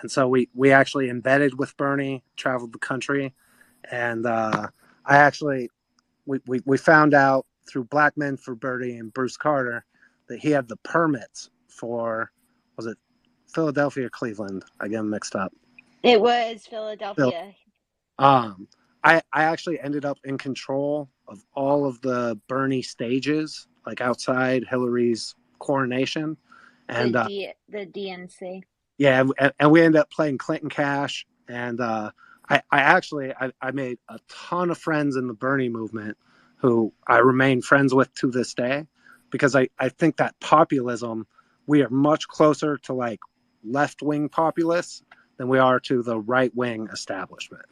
And so we actually embedded with Bernie, traveled the country, and we found out through Black Men for Bernie and Bruce Carter that he had the permits for, was it Philadelphia or Cleveland? I get them mixed up. It was Philadelphia. Um, I actually ended up in control of all of the Bernie stages, like outside Hillary's coronation, and the DNC. yeah, and we ended up playing Clinton Cash, and I made a ton of friends in the Bernie movement, who I remain friends with to this day, because I think that populism, we are much closer to like left wing populists than we are to the right wing establishment.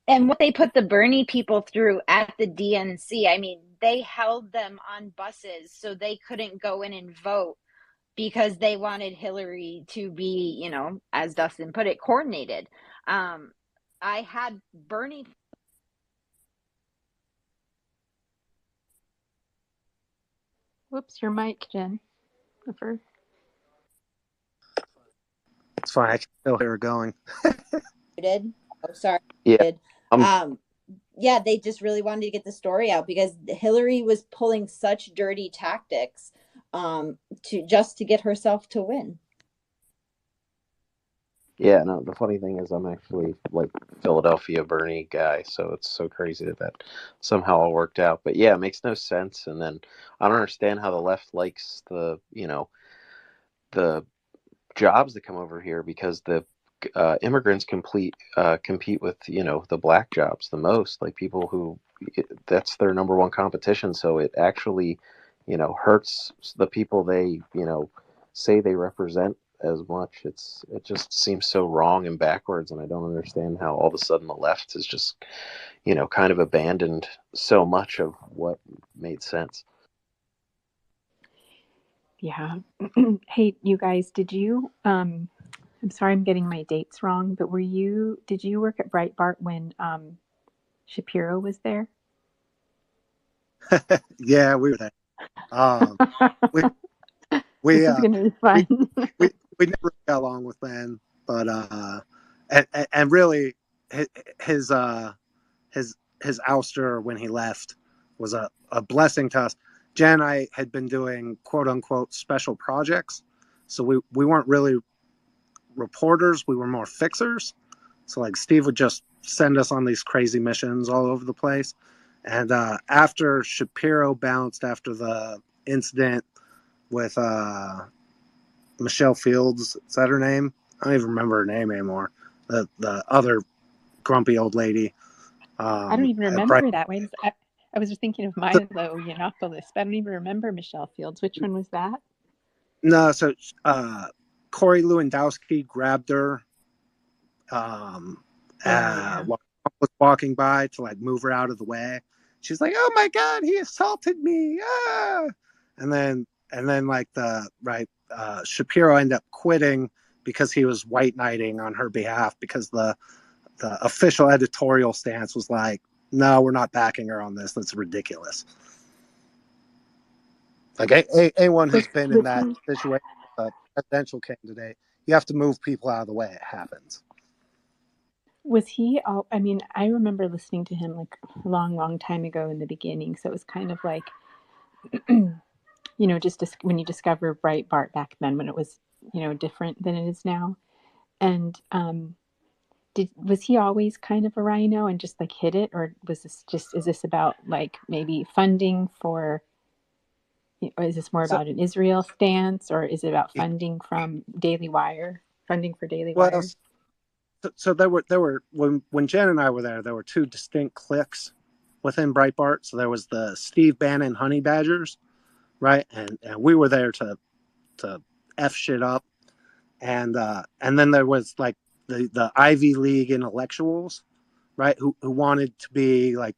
And what they put the Bernie people through at the DNC, I mean, they held them on buses so they couldn't go in and vote because they wanted Hillary to be, you know, as Dustin put it, coordinated. I had Bernie. Whoops, your mic, Jen. It's fine. I can still hear her going. Did? Oh, sorry. Yeah. Yeah, they just really wanted to get the story out because Hillary was pulling such dirty tactics to get herself to win. Yeah, no, the funny thing is I'm actually like Philadelphia Bernie guy, so it's so crazy that somehow all worked out. But yeah, it makes no sense. And then I don't understand how the left likes the jobs that come over here, because the immigrants compete with the black jobs the most, like people who that's their number one competition. So it actually hurts the people they say they represent as much. It just seems so wrong and backwards, and I don't understand how all of a sudden the left is just kind of abandoned so much of what made sense. Yeah. Hey, you guys, did you I'm sorry I'm getting my dates wrong, but did you work at Breitbart when Shapiro was there? Yeah, we were there. We this is gonna be fun. we never got along with Ben, but and really his ouster when he left was a blessing to us. Jen and I had been doing quote unquote special projects, so we weren't really reporters, we were more fixers. So like Steve would just send us on these crazy missions all over the place. And after Shapiro bounced after the incident with Michelle Fields, is that her name? I don't even remember her name anymore. The other grumpy old lady. I don't even remember that. Wait, I was just thinking of Milo Yiannopoulos, but I don't even remember Michelle Fields. Which one was that? No, so Corey Lewandowski grabbed her while was walking by to like move her out of the way. She's like, "Oh my God, he assaulted me!" Ah! And then like Shapiro ended up quitting because he was white knighting on her behalf, because the official editorial stance was like, "No, we're not backing her on this. That's ridiculous." Like anyone who's been in that situation, a presidential candidate, you have to move people out of the way. It happens. Was he? I mean, I remember listening to him like a long, long time ago in the beginning. So it was kind of like, just when you discover Breitbart back then, when it was, different than it is now. And was he always kind of a rhino and just like hit it, or is this about like maybe funding for? Or is this more about an Israel stance, or is it about funding from Daily Wire? Funding for Daily Wire? So there were when Jen and I were there were two distinct cliques within Breitbart. So there was the Steve Bannon Honey Badgers, right? And we were there to F shit up. And then there was like the Ivy League intellectuals, right? Who wanted to be like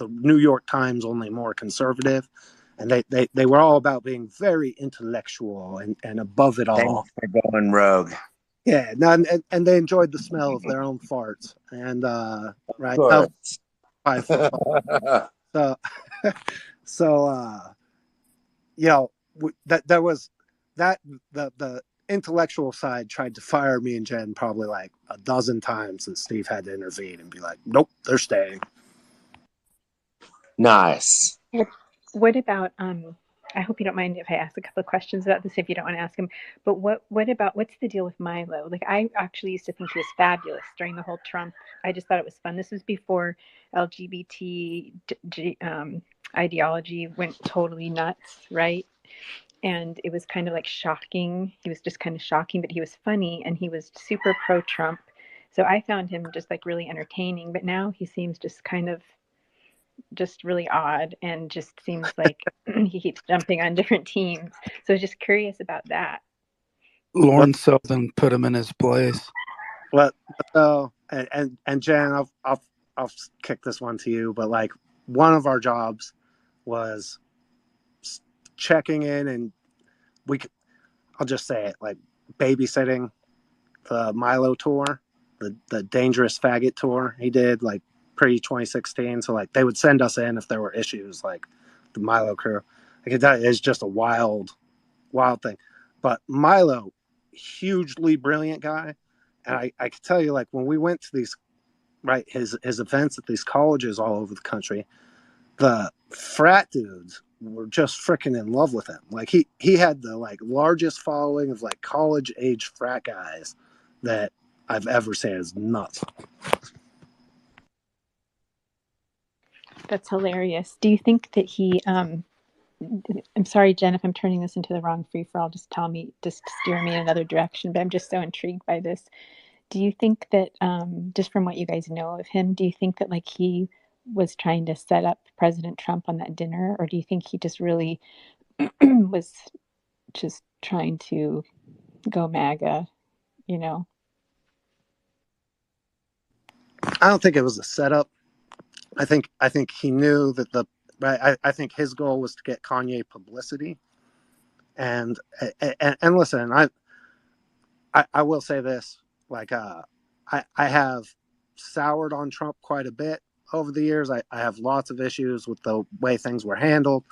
the New York Times, only more conservative. And they were all about being very intellectual and above it all. Thanks for going rogue. Yeah, no, and they enjoyed the smell of their own farts. And right, so that there was that the intellectual side tried to fire me and Jen probably like a dozen times, and Steve had to intervene and be like, nope, they're staying. Nice. What about I hope you don't mind if I ask a couple of questions about this if you don't want to ask them. But what about what's the deal with Milo? Like I actually used to think he was fabulous during the whole Trump. I just thought it was fun. This was before LGBT ideology went totally nuts, right? And it was kind of like shocking. He was just kind of shocking, but he was funny and he was super pro Trump. So I found him just like really entertaining. But now he seems just kind of just really odd and just seems like he keeps jumping on different teams. So I was just curious about that. Lauren Sullivan put him in his place. Well, so and Jen, I'll kick this one to you, but like one of our jobs was checking in, and I'll just say it, like babysitting the Milo tour, the Dangerous Faggot tour he did like pre-2016. So like they would send us in if there were issues, like the Milo crew. Like that is just a wild thing. But Milo, hugely brilliant guy, and I could tell you, like when we went to these his events at these colleges all over the country, the frat dudes were just freaking in love with him. Like he had the like largest following of like college age frat guys that I've ever seen. Is nuts. That's hilarious. Do you think that he I'm sorry, Jen, if I'm turning this into the wrong free for all, just steer me in another direction, but I'm just so intrigued by this. Do you think that just from what you guys know of him, do you think that like he was trying to set up President Trump on that dinner, or do you think he just really was just trying to go MAGA, you know? I don't think it was a setup. I think he knew that I think his goal was to get Kanye publicity. And listen, I will say this, like I have soured on Trump quite a bit over the years. I have lots of issues with the way things were handled.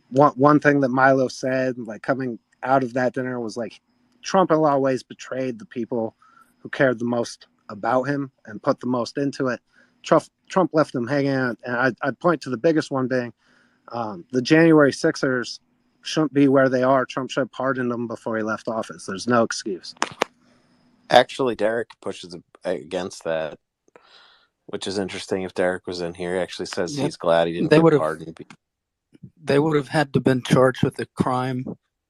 One thing that Milo said, like coming out of that dinner, was like Trump in a lot of ways betrayed the people who cared the most about him and put the most into it. Trump left them hanging out, and I'd point to the biggest one being the January Sixers shouldn't be where they are. Trump should have pardoned them before he left office. There's no excuse. Actually, Derek pushes against that, which is interesting. If Derek was in here, he actually says he's glad he didn't get pardoned. They would have had to been charged with a crime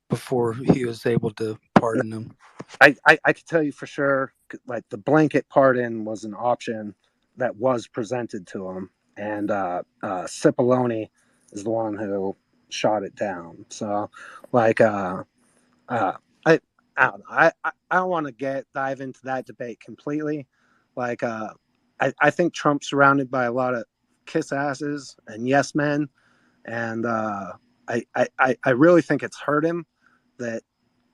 before he was able to pardon them. I could tell you for sure, like the blanket pardon was an option that was presented to him, and Cipollone is the one who shot it down. So, like, I don't know. I don't want to dive into that debate completely. Like, I think Trump's surrounded by a lot of kiss asses and yes men, and I really think it's hurt him that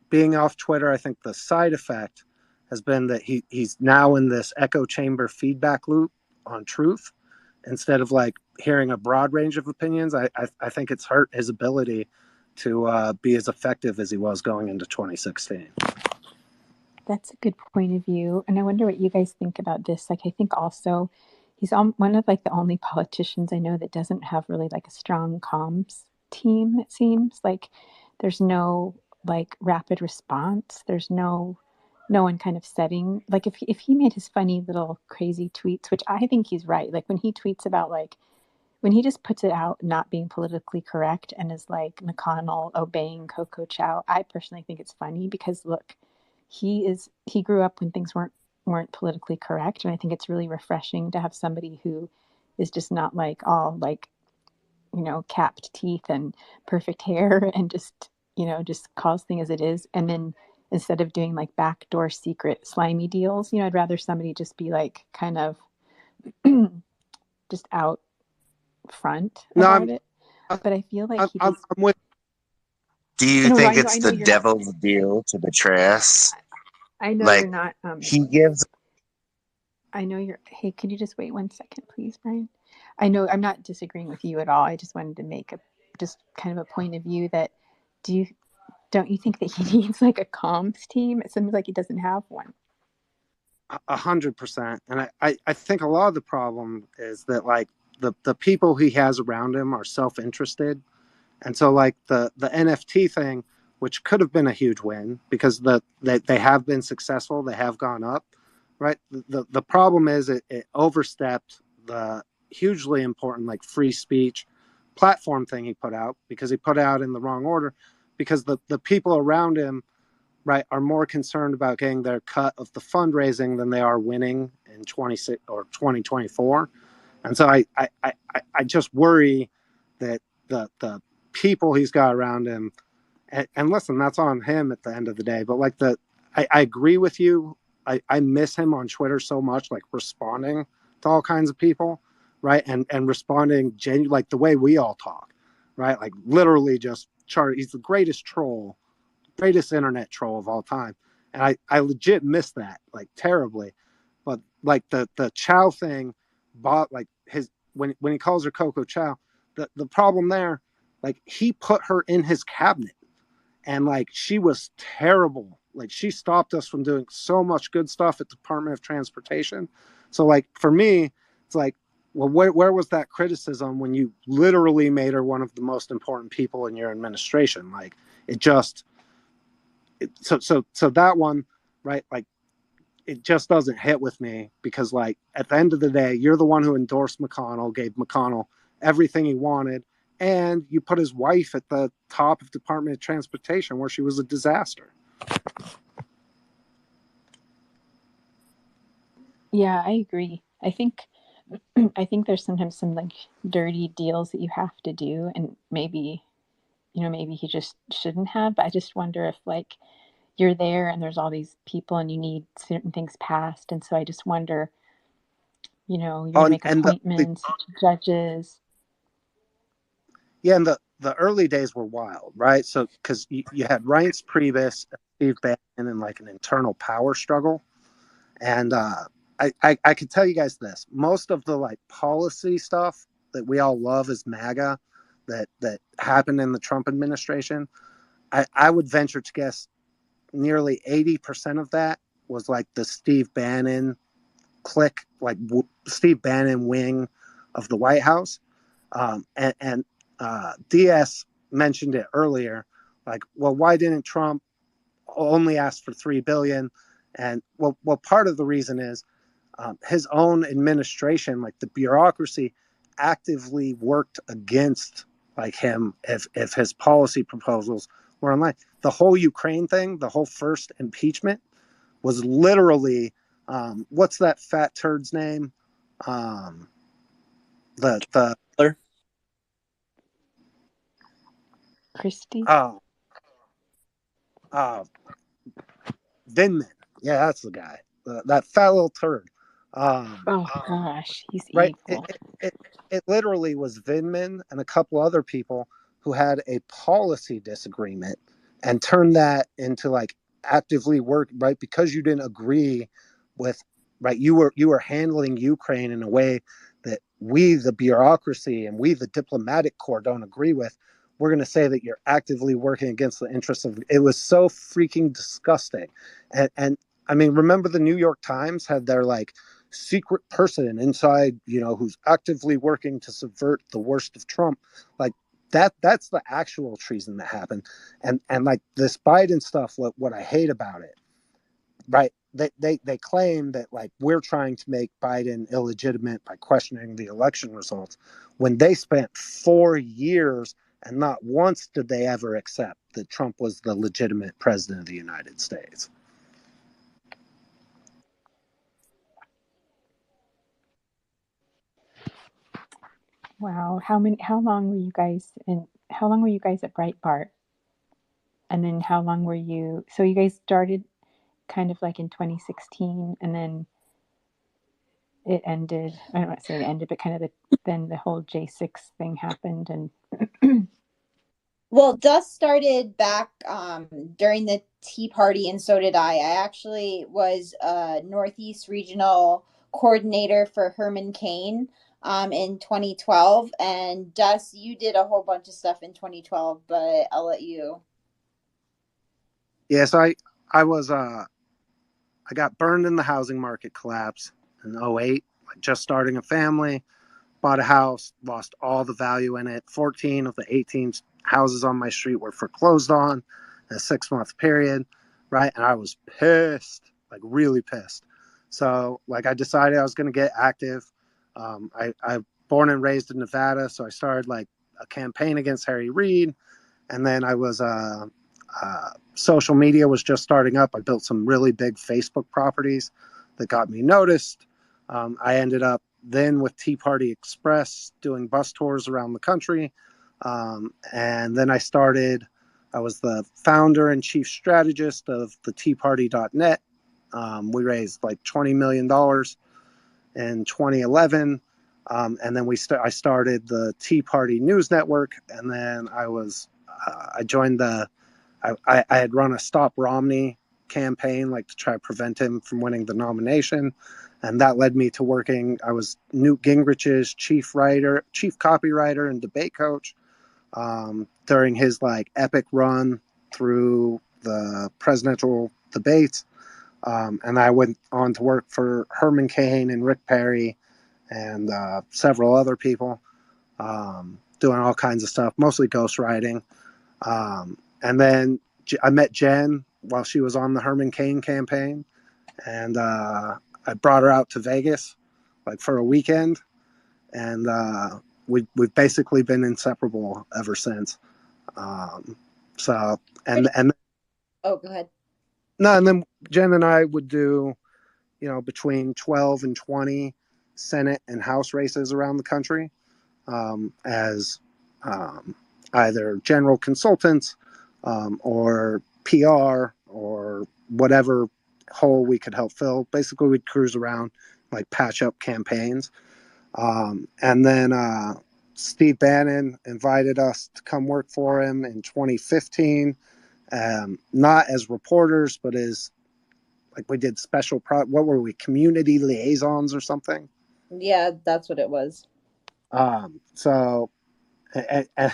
being off Twitter. I think the side effect has been that he's now in this echo chamber feedback loop on truth instead of like hearing a broad range of opinions. I think it's hurt his ability to be as effective as he was going into 2016. That's a good point of view. And I wonder what you guys think about this. Like, I think also he's one of like the only politicians I know that doesn't have really like a strong comms team. It seems like there's no like rapid response. There's no one kind of setting. Like if he made his funny little crazy tweets, which I think he's right. Like when he tweets about like, when he just puts it out not being politically correct and is like McConnell obeying Coco Chow, I personally think it's funny because look, he grew up when things weren't politically correct, and I think it's really refreshing to have somebody who is just not like all like, you know, capped teeth and perfect hair and just, you know, just calls thing as it is. And then instead of doing like backdoor secret slimy deals, you know, I'd rather somebody just be like kind of just out front about it. But I feel like I'm with. Do you think it's the devil's deal to betray us? I know like, you're not. He gives. I know you're. Hey, could you just wait 1 second, please, Brian? I know I'm not disagreeing with you at all. I just wanted to make just kind of a point of view that don't you think that he needs like a comms team? It seems like he doesn't have one. 100%. And I think a lot of the problem is that like the people he has around him are self-interested. And so like the NFT thing, which could have been a huge win because they have been successful, they have gone up, right? The problem is it overstepped the hugely important like free speech platform thing he put out, because he put out in the wrong order, because the people around him, right, are more concerned about getting their cut of the fundraising than they are winning in 26 or 2024. And so I just worry that the people he's got around him, and listen, that's on him at the end of the day. But like I agree with you. I miss him on Twitter so much, like responding to all kinds of people, right? And responding like the way we all talk, right? Like literally just he's the greatest troll, greatest internet troll of all time. And I legit miss that, like terribly. But like the Chow thing, bought like his when he calls her Coco Chow, the problem there, like he put her in his cabinet, and like she was terrible. Like she stopped us from doing so much good stuff at the Department of Transportation. So like for me, it's like, well, where was that criticism when you literally made her one of the most important people in your administration? Like it just so that one, right? Like it just doesn't hit with me, because like at the end of the day, you're the one who endorsed McConnell, gave McConnell everything he wanted, and you put his wife at the top of Department of Transportation where she was a disaster. Yeah, I agree. I think there's sometimes some like dirty deals that you have to do, and maybe maybe he just shouldn't have. But I just wonder if like you're there and there's all these people and you need certain things passed, and so I just wonder, you Oh, make and appointments to judges. yeah, and the early days were wild, right? So because you had Reince Priebus, Steve Bannon, and like an internal power struggle. And I could tell you guys this: most of the like policy stuff that we all love as MAGA, that happened in the Trump administration, I would venture to guess nearly 80% of that was like the Steve Bannon clique, like Steve Bannon wing of the White House. And DS mentioned it earlier, like, well, why didn't Trump only ask for $3 billion? And well, part of the reason is his own administration, like the bureaucracy, actively worked against like him if his policy proposals were in line. The whole Ukraine thing, the whole first impeachment, was literally what's that fat turd's name? The Christie. Vindman. Yeah, that's the guy. That fat little turd. Oh gosh, he's Right. evil. It literally was Vindman and a couple other people who had a policy disagreement and turned that into like actively work, right? Because you didn't agree with, right, you were handling Ukraine in a way that we, the bureaucracy, and we, the diplomatic corps, don't agree with. We're going to say that you're actively working against the interests of. It was so freaking disgusting. And I mean, remember the New York Times had their like secret person inside, who's actively working to subvert the worst of Trump. Like that's the actual treason that happened. And like this Biden stuff, what I hate about it, right? They claim that like we're trying to make Biden illegitimate by questioning the election results, when they spent 4 years and not once did they ever accept that Trump was the legitimate president of the United States. Wow. How long were you guys at Breitbart? And then how long were you, so you guys started kind of like in 2016, and then it ended, I don't want to say it ended, but kind of then the whole J6 thing happened. And Well, Dust started back during the Tea Party, and so did I. I actually was a Northeast Regional Coordinator for Herman Cain in 2012. And Dust, you did a whole bunch of stuff in 2012, but I'll let you. Yeah, so I was I got burned in the housing market collapse in '08. Like just starting a family, bought a house, lost all the value in it. 14 of the 18 houses on my street were foreclosed on in a 6-month period, right? And I was pissed, like really pissed. So like I decided I was going to get active. I born and raised in Nevada, so I started like a campaign against Harry Reid, and then I was social media was just starting up. I built some really big Facebook properties that got me noticed. I ended up then with Tea Party Express doing bus tours around the country. And then I was the founder and chief strategist of the teaparty.net. We raised like $20 million in 2011. And then I started the Tea Party News Network. And then I joined I had run a Stop Romney campaign, like to try to prevent him from winning the nomination. And that led me to working. I was Newt Gingrich's chief copywriter, and debate coach during his like epic run through the presidential debates. And I went on to work for Herman Cain and Rick Perry and several other people, doing all kinds of stuff, mostly ghostwriting. And then I met Jen while she was on the Herman Cain campaign, and I brought her out to Vegas, like for a weekend, and we've basically been inseparable ever since. So and Oh, go ahead. no, and then Jen and I would do, between 12 and 20 Senate and House races around the country, as either general consultants, or PR, or whatever hole we could help fill. Basically, we'd cruise around, like patch up campaigns. And then Steve Bannon invited us to come work for him in 2015, not as reporters, but as like we did what were we, community liaisons or something? Yeah, that's what it was. So and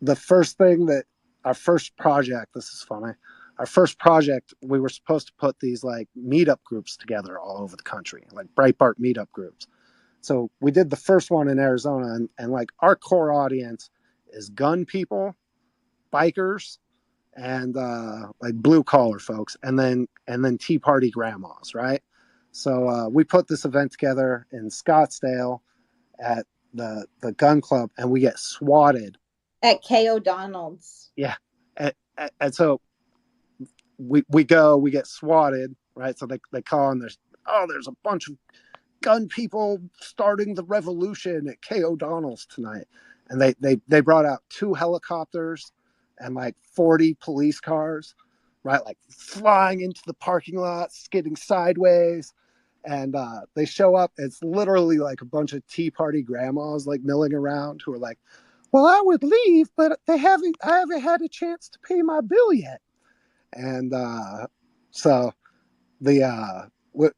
the first thing that our first project, this is funny, our first project, we were supposed to put these like meetup groups together all over the country, like Breitbart meetup groups. So we did the first one in Arizona, and like our core audience is gun people, bikers, and like blue collar folks, and then Tea Party grandmas, right? So we put this event together in Scottsdale at the gun club, and we get swatted At K. O'Donnell's. Yeah, and so we get swatted, right? So they call, and there's a bunch of gun people starting the revolution at K. O'Donnell's tonight, and they brought out 2 helicopters and like 40 police cars, right? Like flying into the parking lot, skidding sideways. And they show up. It's literally like a bunch of Tea Party grandmas like milling around who are like, well, I would leave, but I haven't had a chance to pay my bill yet. And so we're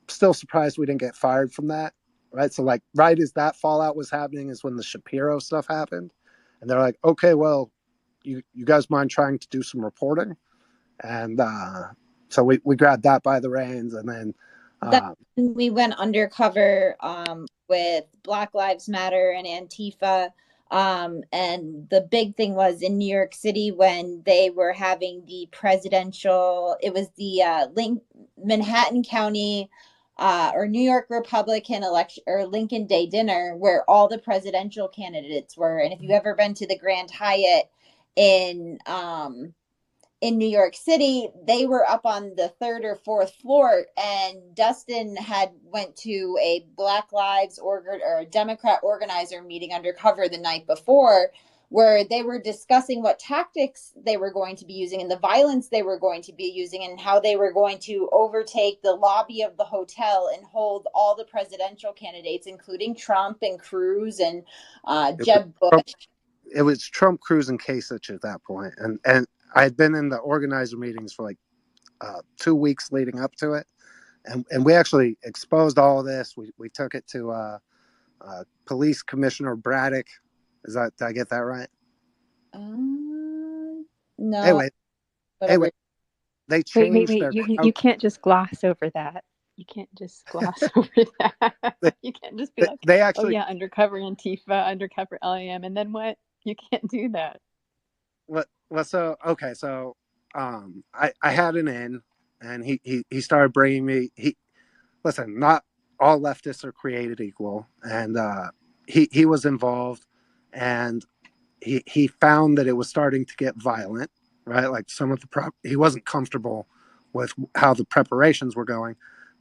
still surprised we didn't get fired from that, right? So like right as that fallout was happening is when the Shapiro stuff happened, and they're like, okay, well, you guys mind trying to do some reporting? And so we grabbed that by the reins, and then we went undercover with Black Lives Matter and Antifa. And the big thing was in New York City when they were having the it was the Manhattan County or New York Republican election or Lincoln Day dinner where all the presidential candidates were. And if you've ever been to the Grand Hyatt in New York City, they were up on the 3rd or 4th floor, and Dustin had went to a Black Lives or a Democrat organizer meeting undercover the night before, where they were discussing what tactics they were going to be using and the violence they were going to be using and how they were going to overtake the lobby of the hotel and hold all the presidential candidates, including Trump and Cruz and Jeb Bush. It was Trump, Cruz, and Kasich at that point, and I had been in the organizer meetings for like 2 weeks leading up to it, and we actually exposed all of this. We took it to Police Commissioner Braddock. Did I get that right? No. Anyway, they Wait. changed their crowd. You can't just gloss over that. You can't just gloss over that. They, You can't just be like, they oh actually yeah, undercover Antifa, undercover LAM, and then what? You can't do that. so okay, so I had an in, and he started bringing me. He listen, not all leftists are created equal, and he was involved, and he found that it was starting to get violent, right? Like some of the he wasn't comfortable with how the preparations were going,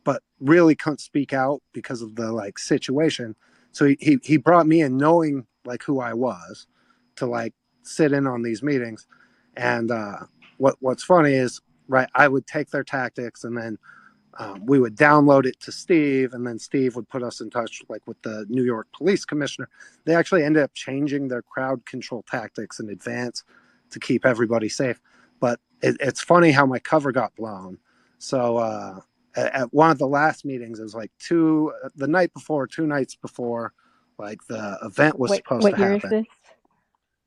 but really couldn't speak out because of the like situation. So he brought me in knowing like who I was to like sit in on these meetings. And what's funny is, right, I would take their tactics, and then we would download it to Steve, and then Steve would put us in touch like with the New York police commissioner. They actually ended up changing their crowd control tactics in advance to keep everybody safe. But it's funny how my cover got blown. So at one of the last meetings, it was like the night before, 2 nights before, like the event was supposed to What year is happen. this?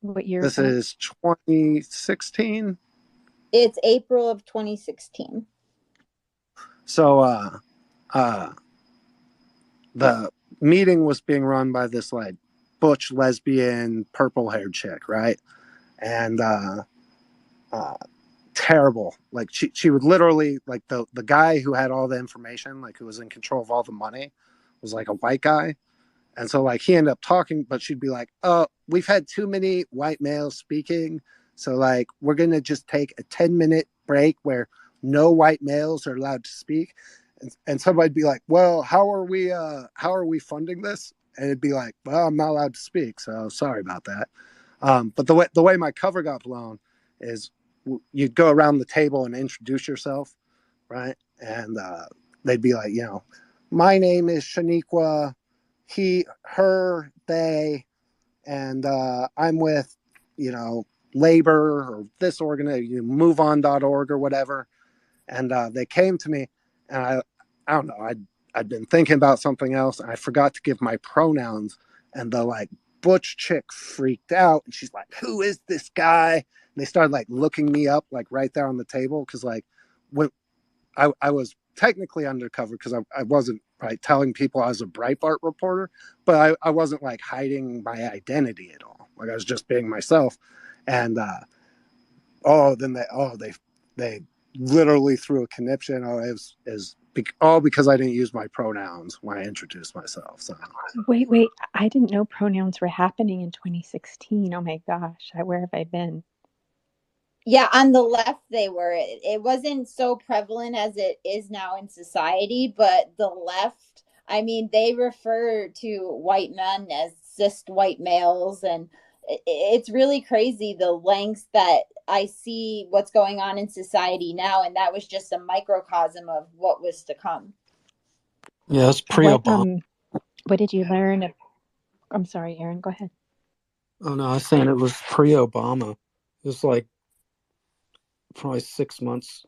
What year This is is 2016. It's April of 2016. So the meeting was being run by this like butch lesbian purple haired chick, right? And terrible. Like she would literally like the guy who had all the information, like who was in control of all the money, was like a white guy. And so like he ended up talking, but she'd be like, oh, we've had too many white males speaking. So like we're gonna just take a 10-minute break where no white males are allowed to speak. And somebody'd be like, well, how are we funding this? And it'd be like, well, I'm not allowed to speak, so sorry about that. But the way my cover got blown is you'd go around the table and introduce yourself, right? And they'd be like, my name is Shaniqua, he, her, they, and I'm with, labor or this organization, moveon.org or whatever. And they came to me, and I don't know, I'd been thinking about something else, and I forgot to give my pronouns, and the like butch chick freaked out, and she's like, who is this guy? And they started like looking me up like right there on the table, because like when I was technically undercover, because I wasn't right telling people I was a Breitbart reporter, but I wasn't like hiding my identity at all. Like I was just being myself. And then they literally threw a conniption. Oh, it was all because I didn't use my pronouns when I introduced myself. So Wait. I didn't know pronouns were happening in 2016. Oh my gosh. Where have I been? Yeah, on the left they were. It wasn't so prevalent as it is now in society, but the left, I mean, they refer to white men as cis white males, and it's really crazy the lengths that I see what's going on in society now, and that was just a microcosm of what was to come. Yeah, it's pre-Obama. What did you learn? I'm sorry, Aaron, go ahead. Oh no, I was saying it was pre-Obama. It was like probably 6 months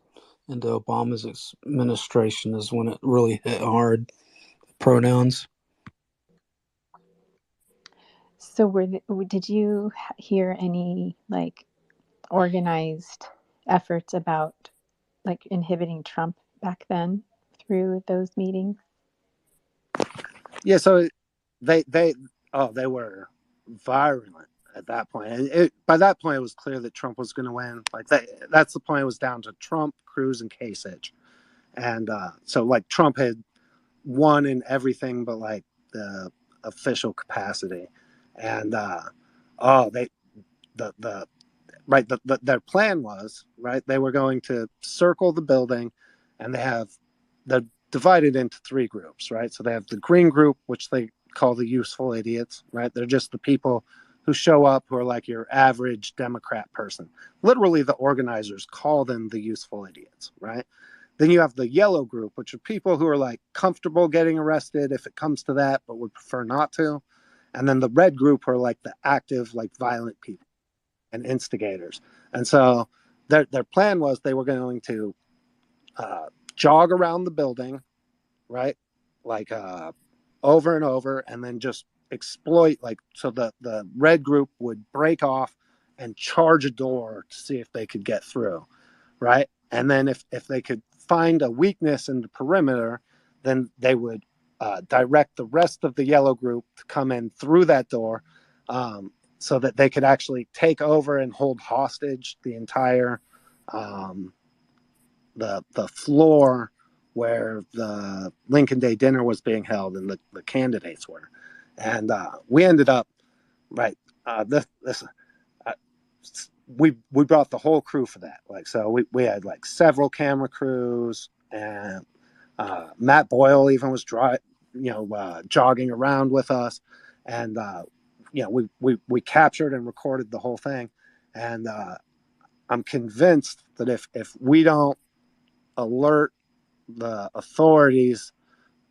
into Obama's administration is when it really hit hard. Pronouns. So did you hear any like organized efforts about like inhibiting Trump back then through those meetings? yeah, so they were virulent at that point. And by that point, it was clear that Trump was going to win. Like that's the point. It was down to Trump, Cruz, and Kasich. And so like Trump had won in everything but like the official capacity. And they the right their plan was, right, they were going to circle the building, and they're divided into three groups, right? So they have the green group, which they call the useful idiots, right? They're just the people who show up, who are like your average Democrat person. Literally, the organizers call them the useful idiots, right? Then you have the yellow group, which are people who are like comfortable getting arrested if it comes to that, but would prefer not to. And then the red group are like the active, like violent people and instigators. And so their plan was they were going to jog around the building, right? Like over and over, and then just exploit, like, so the red group would break off and charge a door to see if they could get through, right? And then if they could find a weakness in the perimeter, then they would direct the rest of the yellow group to come in through that door, so that they could actually take over and hold hostage the entire the floor where the Lincoln Day dinner was being held and the candidates were. And we ended up, right, this uh, we brought the whole crew for that. Like, so we had like several camera crews, and Matt Boyle even was jogging around with us, and we captured and recorded the whole thing. And I'm convinced that if we don't alert the authorities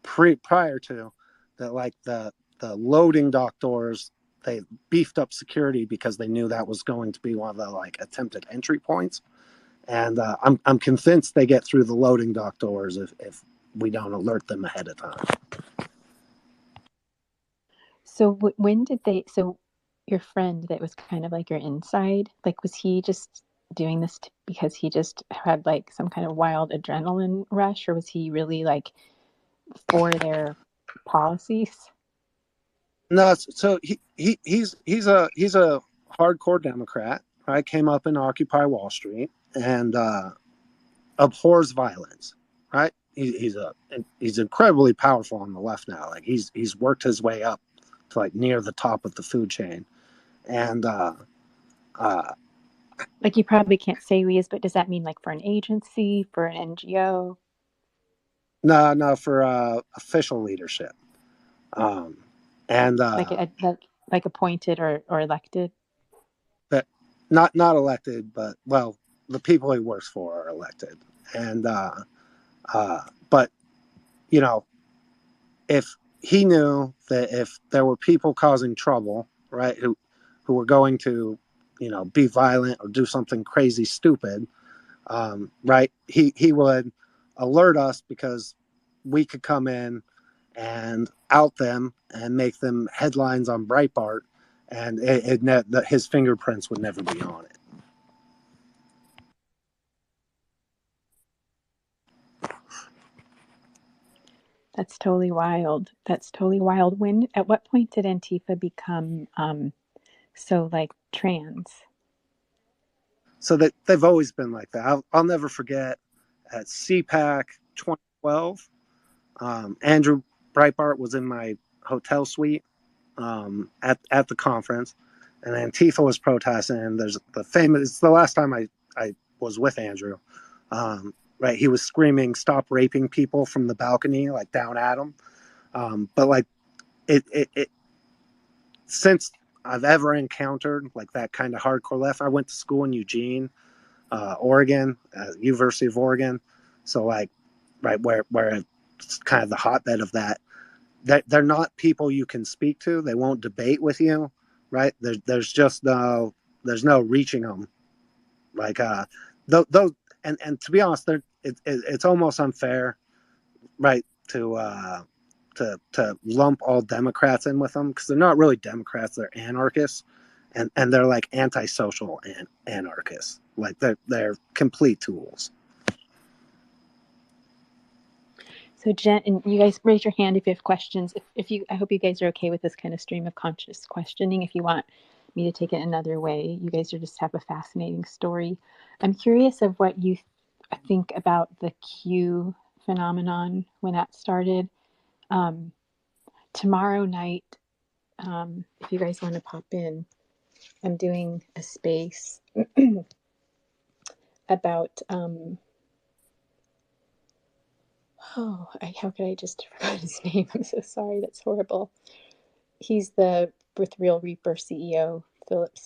prior to that, like the loading dock doors, they beefed up security because they knew that was going to be one of the like attempted entry points. And I'm convinced they get through the loading dock doors if we don't alert them ahead of time. So when did they? So your friend that was kind of like your inside, like, was he just doing this because he just had like some kind of wild adrenaline rush, or was he really like for their policies? No, so he's a hardcore Democrat. Right, came up in Occupy Wall Street and abhors violence. Right, he's incredibly powerful on the left now. Like he's worked his way up to like near the top of the food chain, and like, you probably can't say who he is, but does that mean like for an agency, for an NGO? no, for official leadership, and like appointed or elected. but not elected, but well, the people he works for are elected, and but you know, if he knew that if there were people causing trouble, right, who were going to, be violent or do something crazy stupid, right, he would alert us because we could come in and out them and make them headlines on Breitbart, and his fingerprints would never be on it. That's totally wild. That's totally wild. At what point did Antifa become so like trans? So that they've always been like that. I'll never forget at CPAC 2012, Andrew Breitbart was in my hotel suite at the conference, and Antifa was protesting. And there's the famous. It's the last time I was with Andrew. Right, he was screaming, "Stop raping people" from the balcony, like down at him. But like it since I've ever encountered like that kind of hardcore left. I went to school in Eugene, Oregon, University of Oregon. So like, right where it's kind of the hotbed of that. They're not people you can speak to. They won't debate with you, right? There's just there's no reaching them. Like those and to be honest, it's almost unfair, right? To lump all Democrats in with them because they're not really Democrats. They're anarchists, and they're like antisocial anarchists. Like they're complete tools. So Jen, and you guys raise your hand if you have questions. If you, I hope you guys are okay with this kind of stream of conscious questioning. If you want me to take it another way, you guys just have a fascinating story. I'm curious of what you think about the Q phenomenon when that started. Tomorrow night, if you guys want to pop in, I'm doing a space about how could I just forgot his name? I'm so sorry. That's horrible. He's the with Real Reaper CEO, Philip.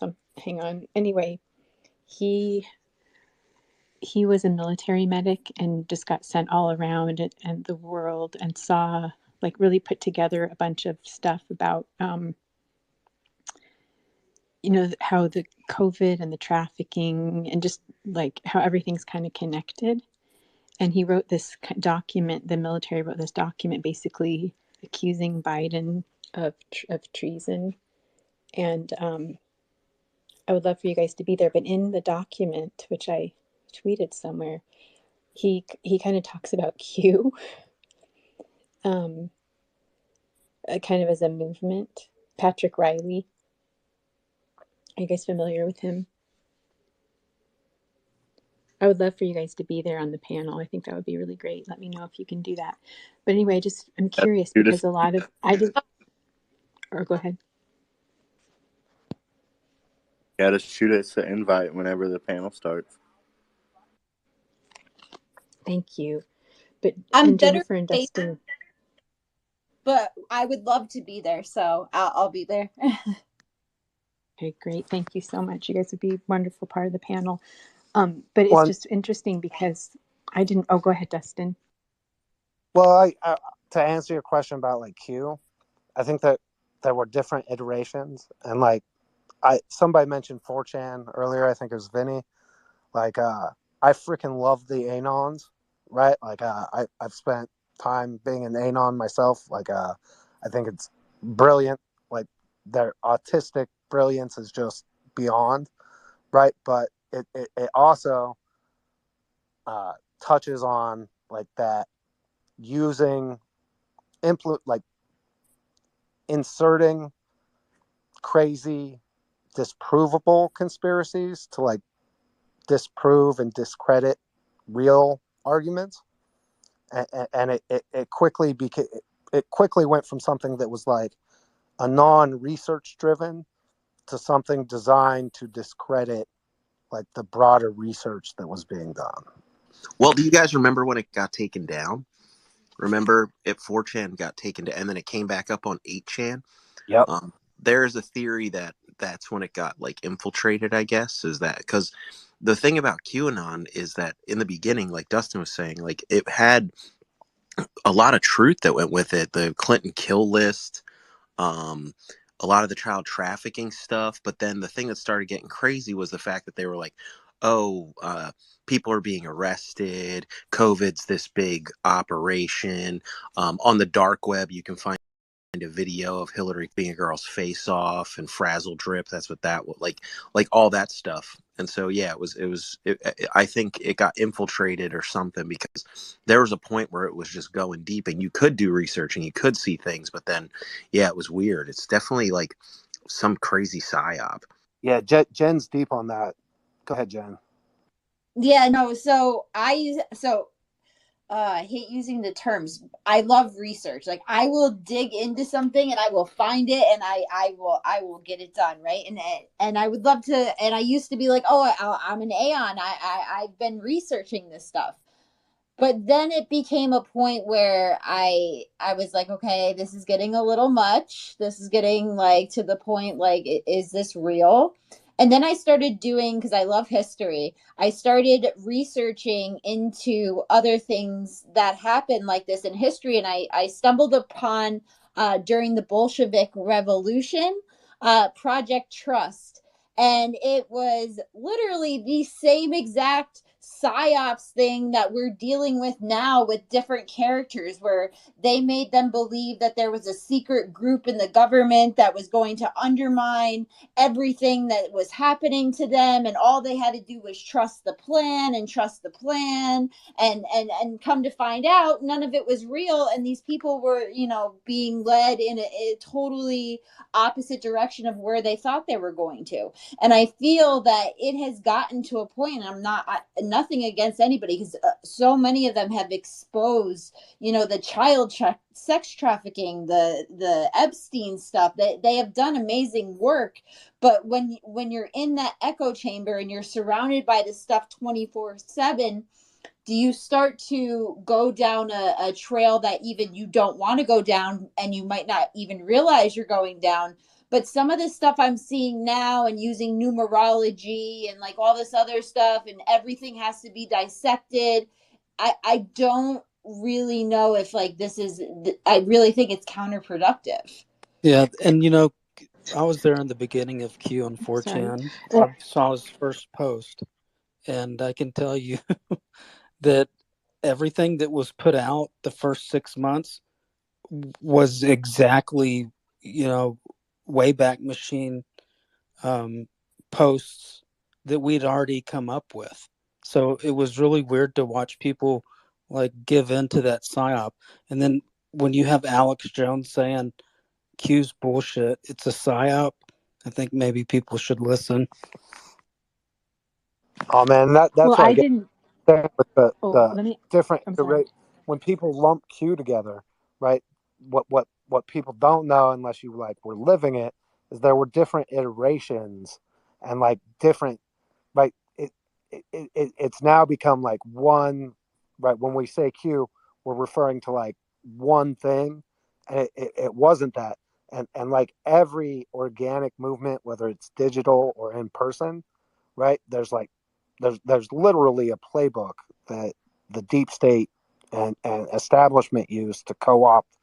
Hang on. Anyway, he was a military medic and just got sent all around and the world and saw, like, really put together a bunch of stuff about how the COVID and the trafficking and just like how everything's kind of connected. And he wrote this document. The military wrote this document basically accusing Biden of treason. And I would love for you guys to be there. But in the document, which I tweeted somewhere, he kind of talks about Q, kind of as a movement. Patrick Riley. Are you guys familiar with him? I would love for you guys to be there on the panel. I think that would be really great. Let me know if you can do that. But anyway, I'm curious because a lot of or go ahead. Yeah, just shoot us an invite whenever the panel starts. Thank you. But I'm Jennifer and Dustin. But I would love to be there, so I'll be there. Okay, great. Thank you so much. You guys would be a wonderful part of the panel. But it's just interesting because I didn't. Oh, go ahead, Dustin. Well, to answer your question about like Q, I think that there were different iterations, and like somebody mentioned 4chan earlier. I think it was Vinny. Like I freaking love the Anons, right? Like I've spent time being an Anon myself. Like I think it's brilliant. Like their autistic brilliance is just beyond, right? But it also touches on like that using like inserting crazy disprovable conspiracies to like disprove and discredit real arguments, and it quickly went from something that was like a non-research driven to something designed to discredit like the broader research that was being done. Well, do you guys remember when it got taken down? Remember if 4chan got taken down and then it came back up on 8chan? Yep. There's a theory that that's when it got like infiltrated, I guess, is that because the thing about QAnon is that in the beginning, like Dustin was saying, like it had a lot of truth that went with it. The Clinton kill list, a lot of the child trafficking stuff. But then the thing that started getting crazy was the fact that they were like, oh, people are being arrested. COVID's this big operation. On the dark web, you can find a video of Hillary being a girl's face off and frazzle drip. That's what that was like all that stuff. And so, yeah, I think it got infiltrated or something because there was a point where it was just going deep and you could do research and you could see things. But then, yeah, it was weird. It's definitely like some crazy psyop. Yeah, Jen's deep on that. Go ahead, Jen. Yeah, no. So I hate using the terms. I love research. Like I will dig into something and I will find it and I will get it done, right? And I would love to. And I used to be like, oh, I'm an Aeon. I've been researching this stuff. But then it became a point where I was like, okay, this is getting a little much. This is getting like to the point like, is this real? And then I started doing, because I love history, I started researching into other things that happened like this in history. And I stumbled upon during the Bolshevik Revolution, Project Trust. And it was literally the same exact psyops thing that we're dealing with now with different characters, where they made them believe that there was a secret group in the government that was going to undermine everything that was happening to them, and all they had to do was trust the plan and trust the plan, and come to find out none of it was real, and these people were, being led in a totally opposite direction of where they thought they were going to. And I feel that it has gotten to a point, and nothing against anybody, because so many of them have exposed, the child sex trafficking, the Epstein stuff. They have done amazing work. But when you're in that echo chamber and you're surrounded by this stuff 24/7, do you start to go down a trail that even you don't want to go down, and you might not even realize you're going down? But some of this stuff I'm seeing now, and using numerology and like all this other stuff, and everything has to be dissected. I don't really know if like this is, I really think it's counterproductive. Yeah. And, I was there in the beginning of Q on 4chan. I saw his first post, and I can tell you that everything that was put out the first 6 months was exactly, Wayback Machine posts that we'd already come up with. So it was really weird to watch people like give in to that psyop. And then when you have Alex Jones saying Q's bullshit, it's a psyop, I think maybe people should listen. Oh man, that's Well, what I I get didn't. with Oh, the let me. different I'm sorry. when people lump Q together, right? What people don't know unless you like were living it is there were different iterations and like different, right? It's now become like one, right? When we say Q, we're referring to like one thing, and it wasn't that. And like every organic movement, whether it's digital or in person, right? There's literally a playbook that the deep state and establishment used to co-opt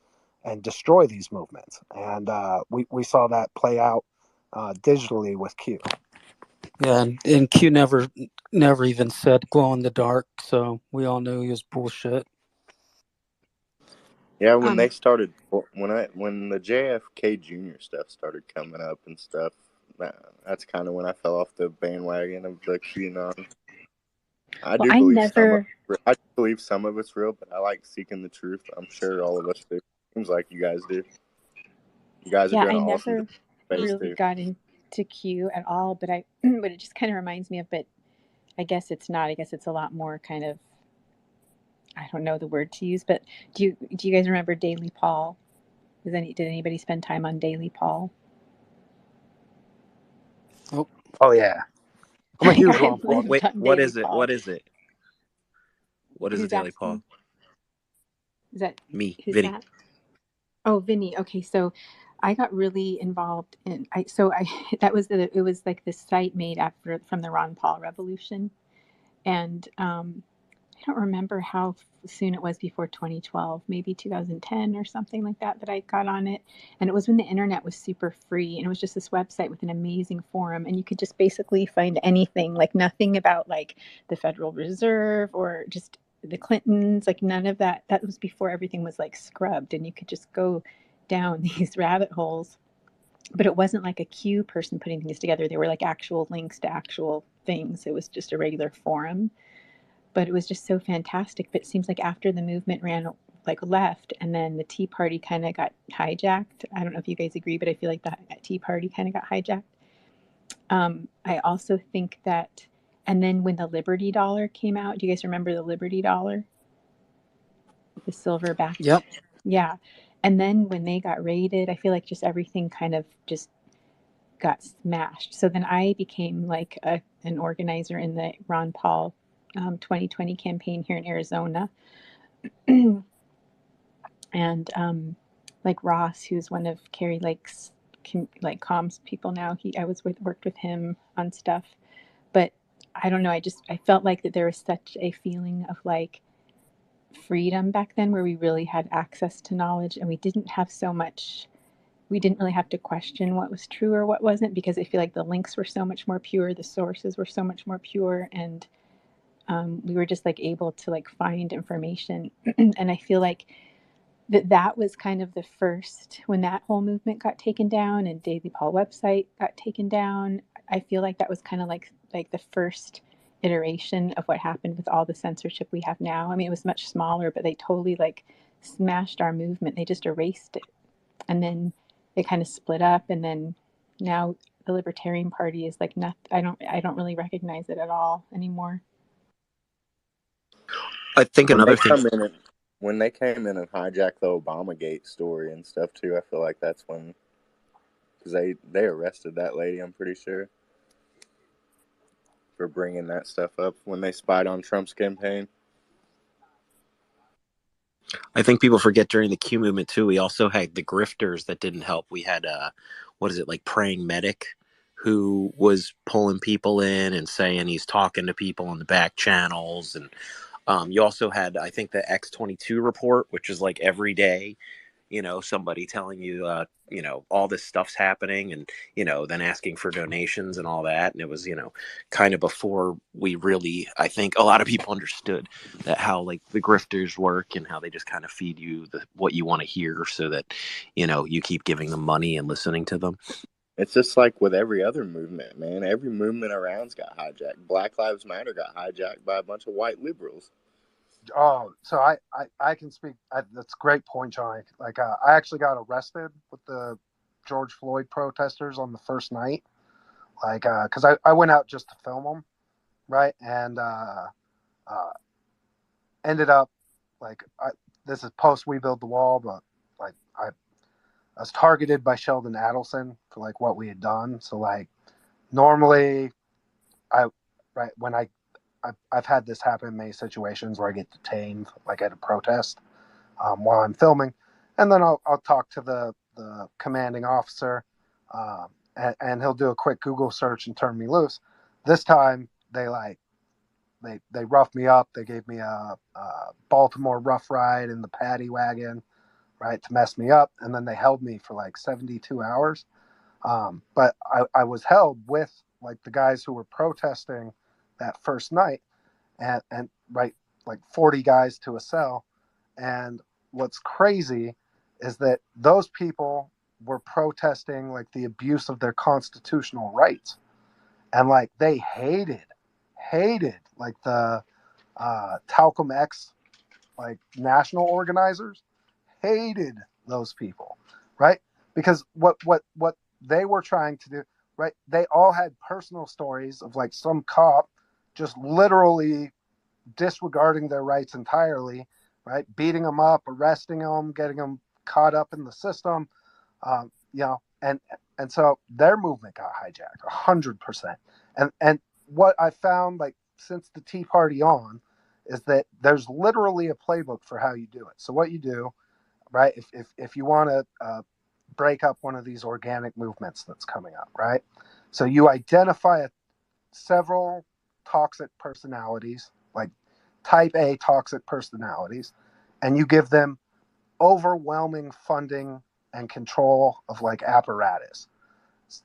and destroy these movements. And we saw that play out digitally with Q. Yeah, and Q never even said glow in the dark, so we all knew he was bullshit. Yeah, when they started, when the JFK Jr. stuff started coming up and stuff, that's kind of when I fell off the bandwagon of the QAnon. I believe some of it's real, but I like seeking the truth. I'm sure all of us do. Seems like you guys do. You guys are doing I an awesome never space really too. got into Q at all, but but it just kind of reminds me of. But I guess it's not. I guess it's a lot more kind of. I don't know the word to use, but do you guys remember Daily Paul? Did anybody spend time on Daily Paul? Oh yeah, I'm a huge I Ron Paul guy. lived Wait, on what Daily is it? Paul. What is it? What is the Who's Daily Paul? asking? Is that Me, who's Vinny. that? Oh, Vinny. Okay, so I got really involved in. That was it was like this site made after from the Ron Paul revolution, and I don't remember how soon it was before 2012, maybe 2010 or something like that, that I got on it. And it was when the internet was super free. And it was just this website with an amazing forum. And you could just basically find anything, like nothing about like the Federal Reserve or just the Clintons, like none of that. That was before everything was like scrubbed. And you could just go down these rabbit holes. But it wasn't like a Q person putting things together. They were like actual links to actual things. It was just a regular forum, but it was just so fantastic. But it seems like after the movement ran like left and then the Tea Party kind of got hijacked. I don't know if you guys agree, but I feel like the Tea Party kind of got hijacked. I also think that, and then when the Liberty Dollar came out, do you guys remember the Liberty Dollar? The silver backed? Yep. Yeah. And then when they got raided, I feel like just everything kind of just got smashed. So then I became like an organizer in the Ron Paul 2020 campaign here in Arizona. And like Ross, who's one of Carrie Lake's like comms people now, I worked with him on stuff. But I don't know, I felt like that there was such a feeling of like freedom back then where we really had access to knowledge and we didn't really have to question what was true or what wasn't, because I feel like the links were so much more pure, the sources were so much more pure, and we were just like able to like find information. And I feel like that was kind of the first, when that whole movement got taken down and Daily Paul website got taken down. I feel like that was kind of like the first iteration of what happened with all the censorship we have now. I mean, it was much smaller, but they totally like smashed our movement. They just erased it, and then it kind of split up, and then now the Libertarian Party is like nothing. I don't really recognize it at all anymore. I think When another they thing. when they came in and hijacked the Obamagate story and stuff too, I feel like that's when, because they arrested that lady, I'm pretty sure, for bringing that stuff up when they spied on Trump's campaign. I think people forget during the Q movement too. We also had the grifters that didn't help. We had what is it, like Praying Medic, who was pulling people in and saying he's talking to people on the back channels, and you also had, I think, the X22 report, which is like every day, somebody telling you, all this stuff's happening, and, then asking for donations and all that. And it was, kind of before we really, I think a lot of people understood that how like the grifters work and how they just kind of feed you what you want to hear so that, you keep giving them money and listening to them. It's just like with every other movement, man. Every movement around's got hijacked. Black Lives Matter got hijacked by a bunch of white liberals. Oh, so I can speak. That's a great point, Johnny. Like, I actually got arrested with the George Floyd protesters on the first night. Like, because I went out just to film them, right? And ended up, like, this is post We Build the Wall, but like I was targeted by Sheldon Adelson for like what we had done. So like normally when I've had this happen in many situations where I get detained like at a protest while I'm filming, and then I'll talk to the commanding officer, and he'll do a quick Google search and turn me loose. This time they roughed me up. They gave me a Baltimore rough ride in the paddy wagon, right, to mess me up, and then they held me for like 72 hours. But I was held with like the guys who were protesting that first night, and right, like 40 guys to a cell. And what's crazy is that those people were protesting like the abuse of their constitutional rights, and like they hated like the Talcum X like national organizers hated those people, right? Because what they were trying to do, right? They all had personal stories of like some cop just literally disregarding their rights entirely, right? Beating them up, arresting them, getting them caught up in the system, and so their movement got hijacked 100%. And what I found like since the Tea Party on is that there's literally a playbook for how you do it. So what you do, right? If you want to break up one of these organic movements that's coming up, right? So you identify several toxic personalities, like type A toxic personalities, and you give them overwhelming funding and control of like apparatus,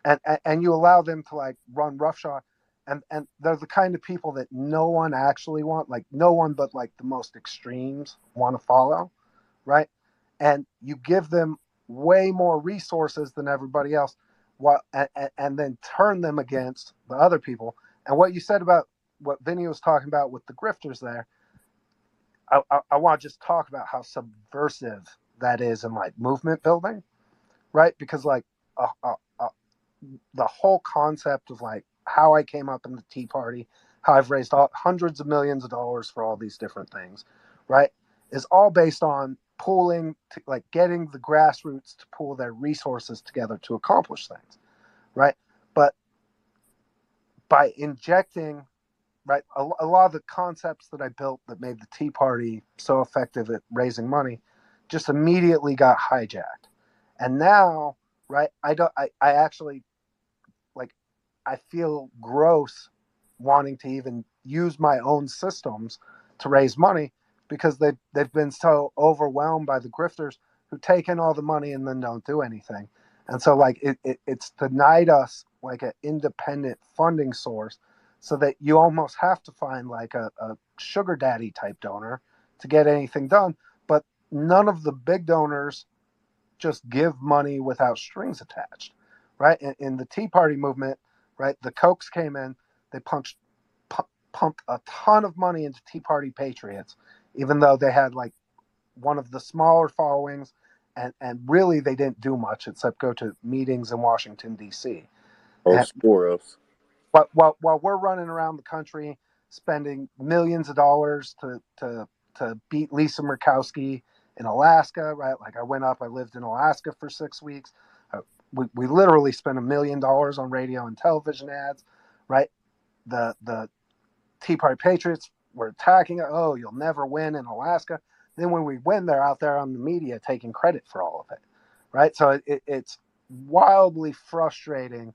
and you allow them to like run roughshod, and they're the kind of people that no one actually like no one but like the most extremes want to follow, right? And you give them way more resources than everybody else, and then turn them against the other people. And what you said about what Vinny was talking about with the grifters there, I want to just talk about how subversive that is in like movement building, right? Because like the whole concept of like how I came up in the Tea Party, how I've raised hundreds of millions of dollars for all these different things, right, is all based on pooling, like getting the grassroots to pool their resources together to accomplish things, right? But by injecting, right, a lot of the concepts that I built that made the Tea Party so effective at raising money just immediately got hijacked. And now, right, I actually, like, I feel gross wanting to even use my own systems to raise money because they've been so overwhelmed by the grifters who take in all the money and then don't do anything. And so like it's denied us like an independent funding source, so that you almost have to find like a sugar daddy type donor to get anything done. But none of the big donors just give money without strings attached, right? In the Tea Party movement, right, the Kochs came in, they pumped a ton of money into Tea Party patriots, even though they had like one of the smaller followings, and really they didn't do much except go to meetings in Washington, D.C. Oh, And Sporos. but while we're running around the country spending millions of dollars to beat Lisa Murkowski in Alaska, right? Like I lived in Alaska for 6 weeks. We literally spent $1 million on radio and television ads, right? The Tea Party Patriots were attacking it. Oh, you'll never win in Alaska. Then when we win, they're out there on the media taking credit for all of it, right? So it's wildly frustrating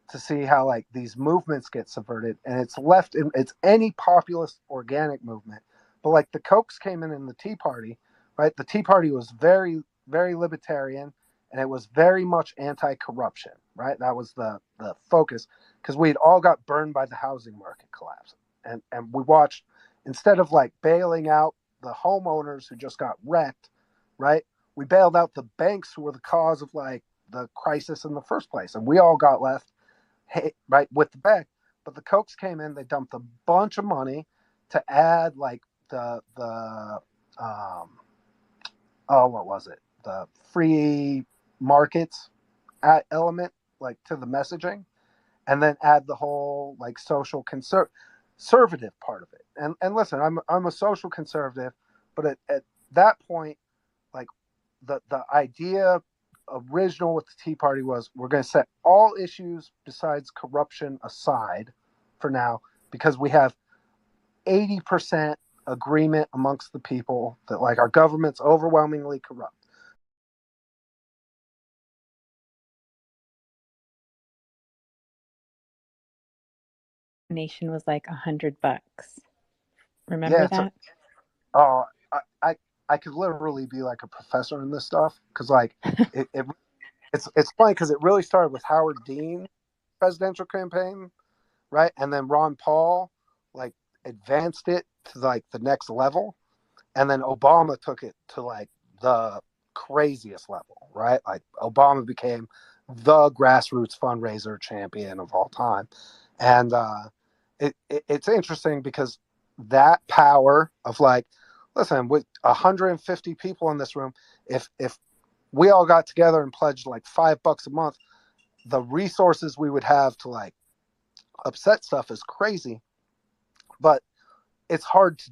to see how like these movements get subverted, and it's any populist organic movement. But like the Kochs came in the Tea Party, right? The Tea Party was very, very libertarian, and it was very much anti-corruption, right? That was the focus, because we'd all got burned by the housing market collapse. And we watched, instead of like bailing out the homeowners who just got wrecked, right? We bailed out the banks who were the cause of like the crisis in the first place, and we all got left right with the bag. But the Kochs came in, they dumped a bunch of money to add like the what was it? The free markets element like to the messaging, and then add the whole like social conservative part of it. And listen, I'm a social conservative, but at that point, like the idea original with the Tea Party was we're going to set all issues besides corruption aside for now, because we have 80% agreement amongst the people that like our government's overwhelmingly corrupt. Nation was like $100. Remember that? Oh, I could literally be like a professor in this stuff, because like it's funny because it really started with Howard Dean's presidential campaign, right? And then Ron Paul like advanced it to like the next level, and then Obama took it to like the craziest level, right? Like Obama became the grassroots fundraiser champion of all time. And it's interesting because that power of like, listen, with 150 people in this room, if we all got together and pledged like $5 a month, the resources we would have to like upset stuff is crazy. But it's hard to